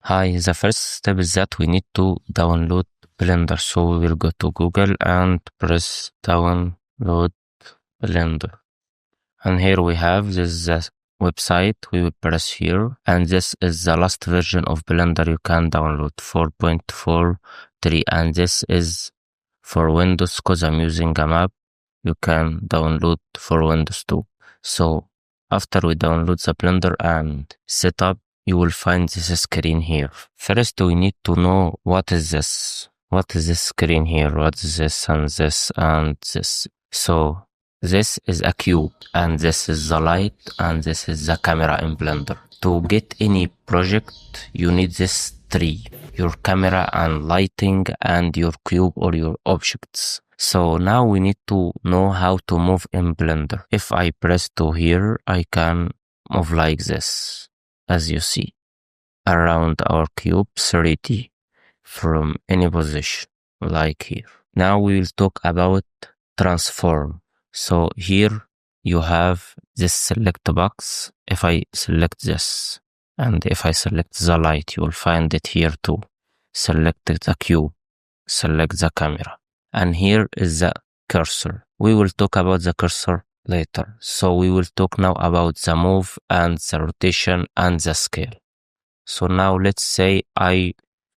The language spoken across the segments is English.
Hi, the first step is that we need to download Blender. So we will go to Google and press download Blender. And here we have this website. We will press here. And this is the last version of Blender you can download, 4.43. And this is for Windows because I'm using a Mac. You can download for Windows too. So after we download the Blender and set up, you will find this screen here. First, we need to know what is this. What is this screen here? What is this and this and this? So this is a cube and this is the light and this is the camera in Blender. To get any project, you need this three: your camera and lighting and your cube or your objects. So now we need to know how to move in Blender. If I press to here, I can move like this, as you see, around our cube 3D from any position, like here. Now we will talk about transform. So here you have this select box. If I select this, and if I select the light, you will find it here too. Select the cube, select the camera. And here is the cursor. We will talk about the cursor later. So we will talk now about the move and the rotation and the scale. So now let's say I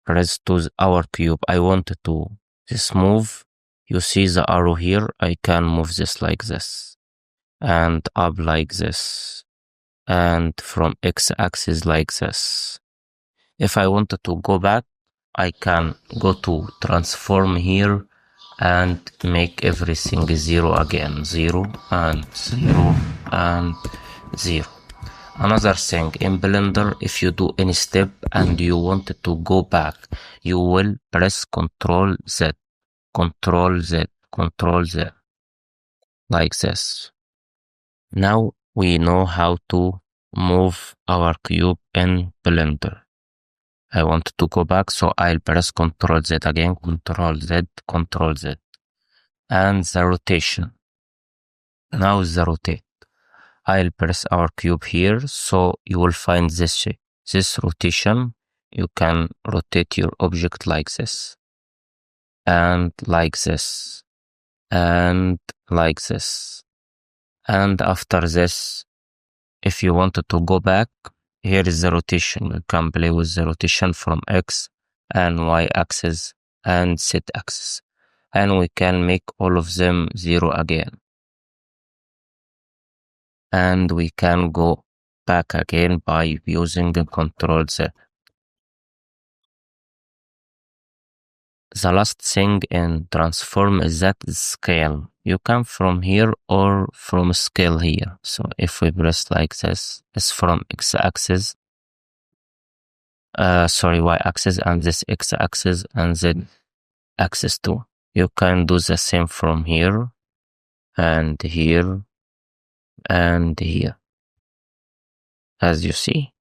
press to our cube. I want to this move. You see the arrow here. I can move this like this and up like this and from x-axis like this. If I wanted to go back, I can go to transform here and make everything 0 again, 0 and 0 and 0. Another thing, in Blender, if you do any step and you want to go back, you will press Ctrl Z, Ctrl Z, Ctrl Z, like this. Now we know how to move our cube in Blender. I want to go back, so I'll press Ctrl Z again, Ctrl Z, Ctrl Z. And the rotation. Now the rotate. I'll press our cube here, so you will find this shape. This rotation, you can rotate your object like this. And like this. And like this. And after this, if you wanted to go back, here is the rotation. You can play with the rotation from X and Y axis and Z axis. And we can make all of them 0 again. And we can go back again by using the Ctrl Z. The last thing in transform is that scale. You can from here or from scale here. So if we press like this, it's from x-axis, y-axis and this x-axis and z-axis too. You can do the same from here and here and here, as you see.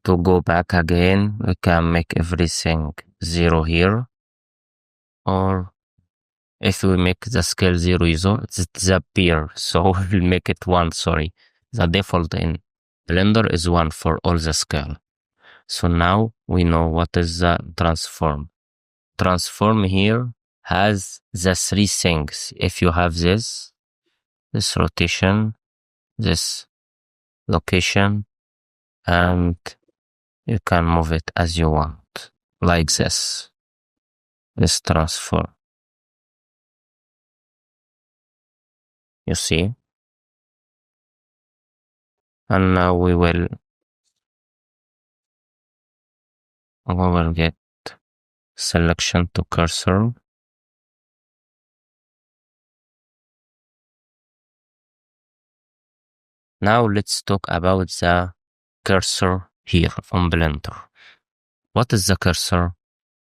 To go back again, we can make everything 0 here. Or if we make the scale 0, it disappear. So we'll make it 1, sorry. The default in Blender is 1 for all the scale. So now we know what is the transform. Transform here has the 3 things. If you have this rotation, this location, and you can move it as you want, like this. This transform. You see? And now we will get selection to cursor. Now let's talk about the cursor here on Blender. What is the cursor?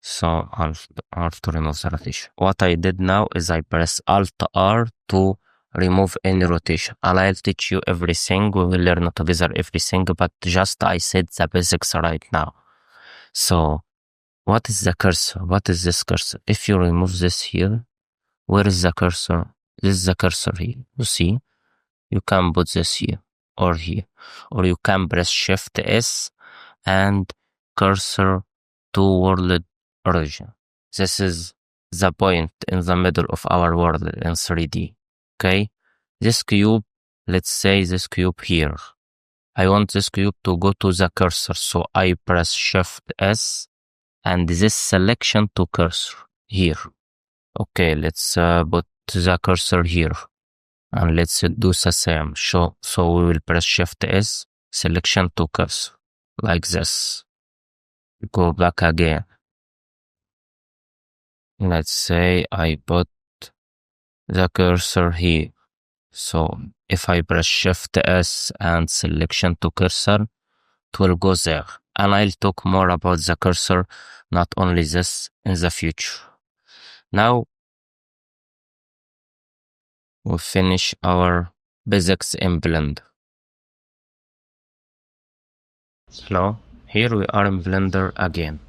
So Alt to remove the rotation. What I did now is I press Alt R to remove any rotation. And I'll teach you everything. We will learn together everything, but just I said the basics right now. So what is the cursor? What is this cursor? If you remove this here, where is the cursor? This is the cursor here. You see? You can put this here. or here, or you can press Shift S and cursor to world origin. This is the point in the middle of our world in 3D. Okay, this cube, let's say this cube here. I want this cube to go to the cursor, so I press Shift S and this selection to cursor here. Okay, let's put the cursor here and let's do the same. So we will press Shift S, selection to cursor, like this. Go back again. Let's say I put the cursor here. So if I press Shift S and selection to cursor, it will go there. And I'll talk more about the cursor, not only this, in the future. Now, we finish our basics in Blender. Hello, here we are in Blender again.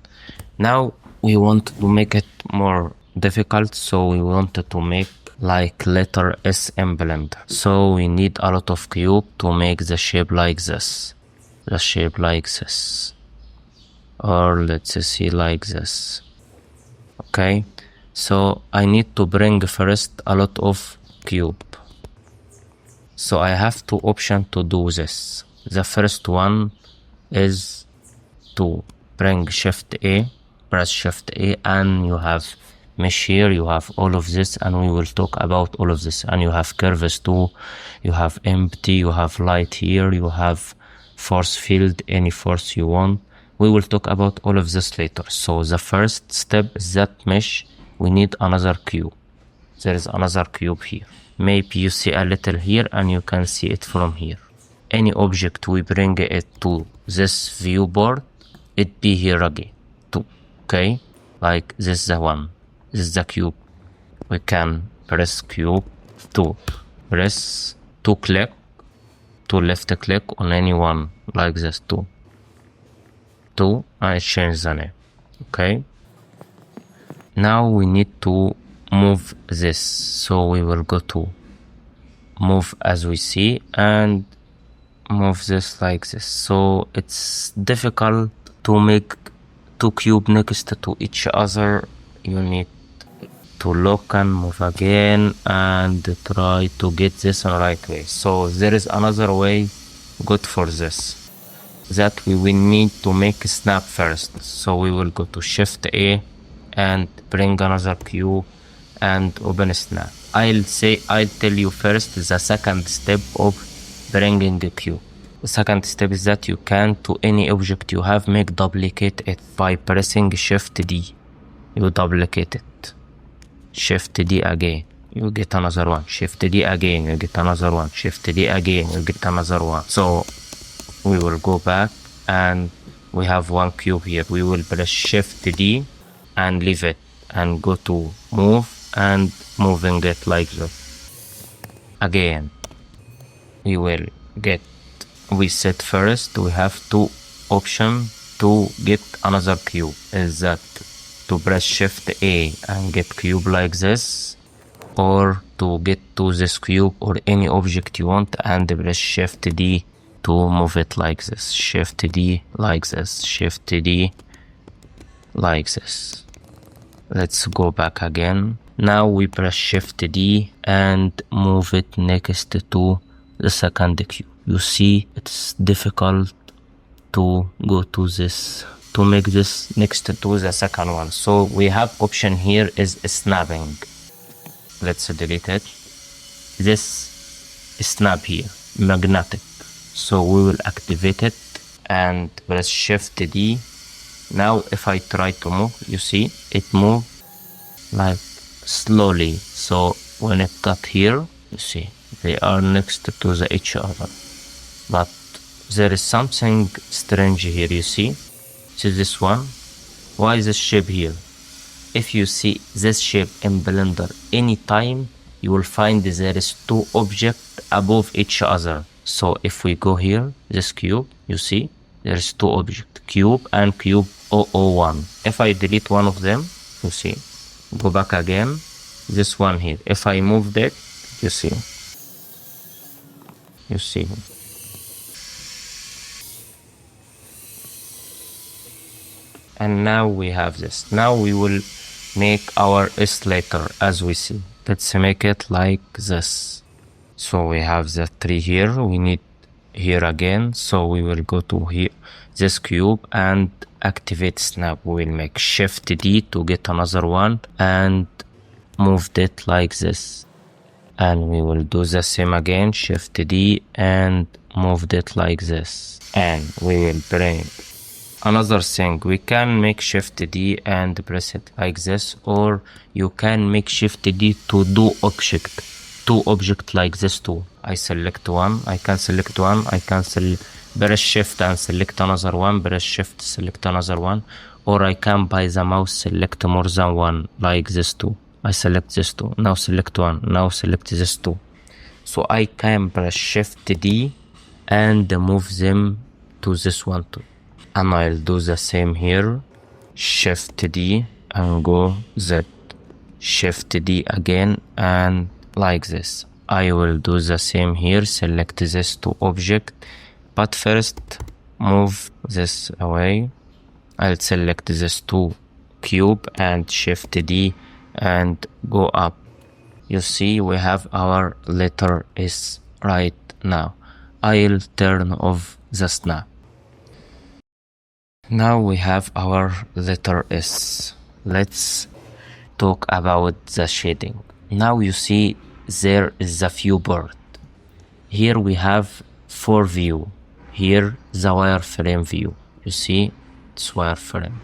Now, we want to make it more difficult, so we wanted to make like letter S in Blender. So we need a lot of cube to make the shape like this. The shape like this. Or let's see like this. Okay, so I need to bring first a lot of cube. So I have two options to do this. The first one is to bring Shift A, press Shift A, and you have mesh here, you have all of this, and we will talk about all of this. And you have curves too, you have empty, you have light here, you have force field, any force you want. We will talk about all of this later. So the first step is that mesh, we need another cube. There is another cube here. Maybe you see a little here and you can see it from here. Any object, we bring it to this viewport, it be here again too. Okay, like this is the one, this is the cube. We can press cube to press to click, to left click on any one like this too. And change the name. Okay, now we need to move this, so we will go to move as we see and move this like this. So it's difficult to make two cubes next to each other. You need to look and move again and try to get this in the right way. So there is another way good for this, that we will need to make a snap first. So we will go to Shift A and bring another cube and open snap. I'll tell you first the second step of bringing a cube. The second step is that you can, to any object you have, make duplicate it by pressing Shift D. You duplicate it. Shift D again, you get another one. Shift D again, you get another one. Shift D again, you get another one. So we will go back and we have one cube here. We will press Shift D and leave it and go to move and moving it like this. Again, we will get, we set first, we have two options to get another cube. Is that to press Shift A and get cube like this, or to get to this cube or any object you want and press Shift D to move it like this. Shift D like this. Shift D like this. Let's go back again. Now we press Shift D and move it next to the second cube. You see, it's difficult to go to this, to make this next to the second one. So we have option here is snapping. Let's delete it. This snap here, magnetic. So we will activate it and press Shift D. Now if I try to move, you see it move like slowly. So when it got here, you see they are next to each other. But there is something strange here, you see? See this one? Why is this shape here? If you see this shape in Blender anytime, you will find there is two objects above each other. So if we go here, this cube, you see, there is two objects, cube and cube 001. If I delete one of them, you see, go back again, this one here. If I move that, you see, And now we have this. Now we will make our escalator as we see. Let's make it like this. So we have the tree here. We need here again. So we will go to here, this cube, and activate snap. We will make Shift D to get another one and moved it like this. And we will do the same again, Shift D, and moved it like this. And we will bring another thing. We can make Shift D and press it like this, or you can make Shift D to do two object like this too. I select one, I can select one, I can press Shift and select another one, press Shift, select another one, or I can by the mouse select more than one like this too. I select this two, now select one, now select this two. So I can press Shift D and move them to this one too. And I'll do the same here, Shift D and go Z, Shift D again, and like this. I will do the same here, select this two object, but first move this away. I'll select this two cube and Shift D and go up. You see we have our letter S right now. I'll turn off the snap. Now we have our letter S. Let's talk about the shading. Now you see there is the viewport. Here we have 4 view. Here the wireframe view. You see it's wireframe.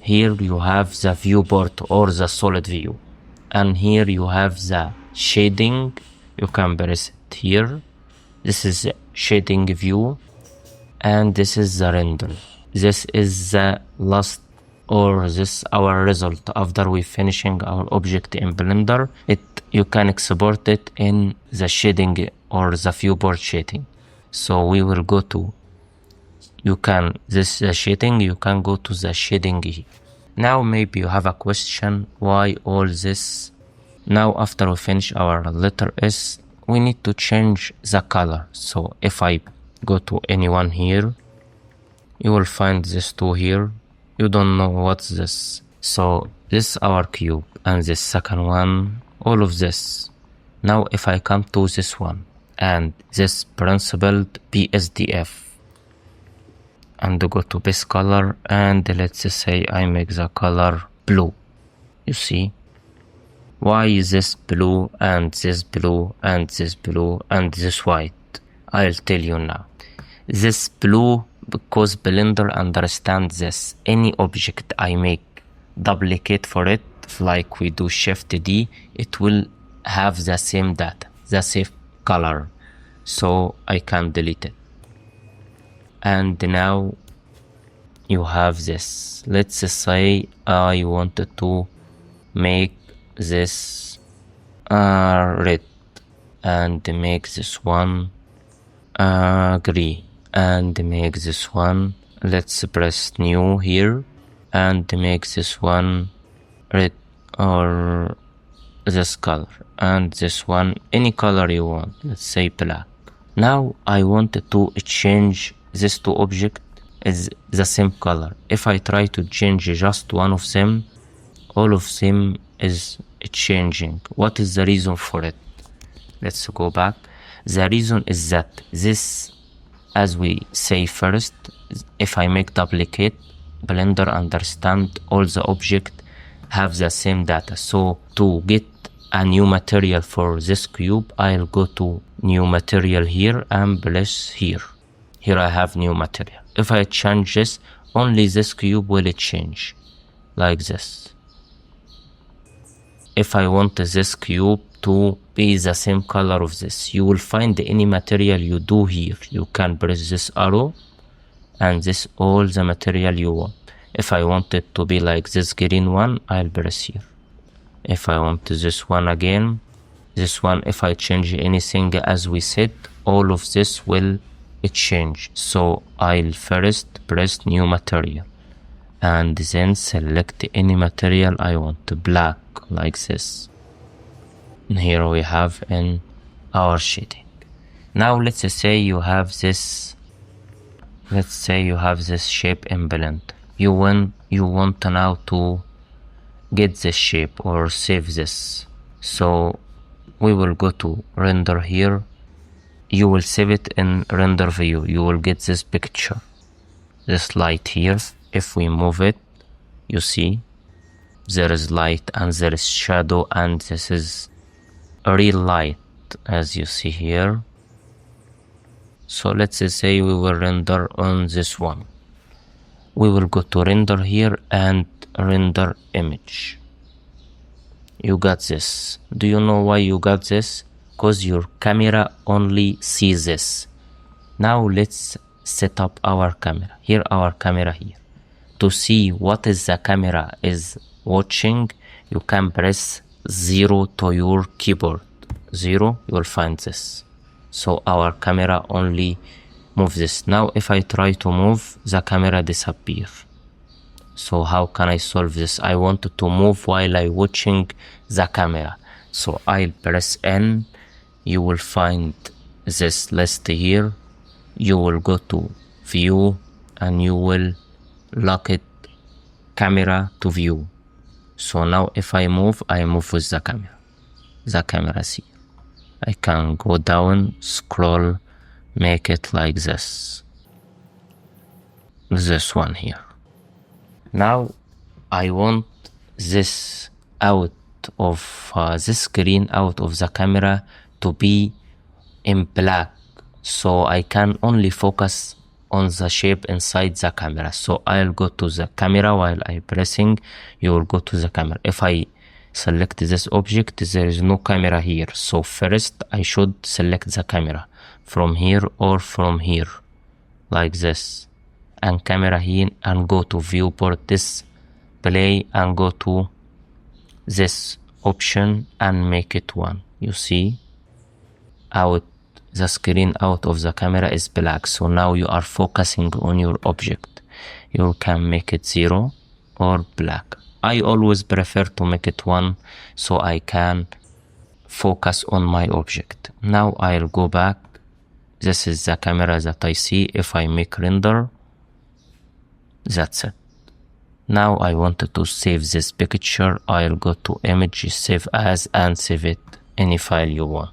Here you have the viewport or the solid view. And here you have the shading. You can press it here. This is the shading view. And this is the render. This is the last, or this our result after we finishing our object in Blender. You can export it in the shading or the viewport shading. So we will go to, shading, you can go to the shading here. Now maybe you have a question, why all this? Now after we finish our letter S, we need to change the color. So if I go to anyone here, you will find this two here. You don't know what's this. So this is our cube, and this second one, all of this. Now if I come to this one, and this principled BSDF, and go to base color, and let's say I make the color blue. You see? Why is this blue, and this blue, and this blue, and this white? I'll tell you now. This blue, because Blender understands this. Any object I make, duplicate for it, like we do Shift D, it will have the same data, the same color. So I can delete it. And now you have this. Let's say I wanted to make this red, and make this one green, and make this one, let's press new here, and make this one red or this color, and this one any color you want, let's say black. Now I wanted to change this two object is the same color. If I try to change just one of them, all of them is changing. What is the reason for it? Let's go back. The reason is that this, as we say first, if I make duplicate, Blender understand all the object have the same data. So to get a new material for this cube, I'll go to new material here and press here. Here I have new material. If I change this, only this cube will change like this. If I want this cube to be the same color of this, you will find any material you do here. You can press this arrow, and this all the material you want. If I want it to be like this green one, I'll press here. If I want this one again, this one, if I change anything as we said, all of this will change. So I'll first press new material, and then select any material I want, black, like this. And here we have in our shading. Now let's say you have this, shape in Blender. you want now to get this shape or save this. So we will go to render here. You will save it in render view. You will get this picture, this light here. If we move it, you see there is light and there is shadow, and this is a real light as you see here. So let's say we will render on this one. We will go to render here and render image. You got this. Do you know why you got this? Because your camera only sees this. Now let's set up our camera. Here our camera here. To see what is the camera is watching, you can press 0 to your keyboard. 0, you will find this. So our camera only move this. Now if I try to move, the camera disappear. So how can I solve this? I want to move while I watching the camera. So I'll press N. You will find this list here. You will go to view and you will lock it camera to view. So now if I move with the camera. The camera see. I can go down, scroll, make it like this. This one here. Now I want this out of this screen out of the camera to be in black, so I can only focus on the shape inside the camera. So I'll go to the camera while I'm pressing. You will go to the camera. If I select this object, there is no camera here. So first I should select the camera from here or from here, like this, and camera here, and go to viewport display and go to this option and make it 1. You see, out the screen out of the camera is black. So now you are focusing on your object. You can make it 0 or black. I always prefer to make it 1 so I can focus on my object. Now I'll go back. This is the camera that I see. If I make render, that's it. Now I wanted to save this picture. I'll go to image, save as, and save it any file you want.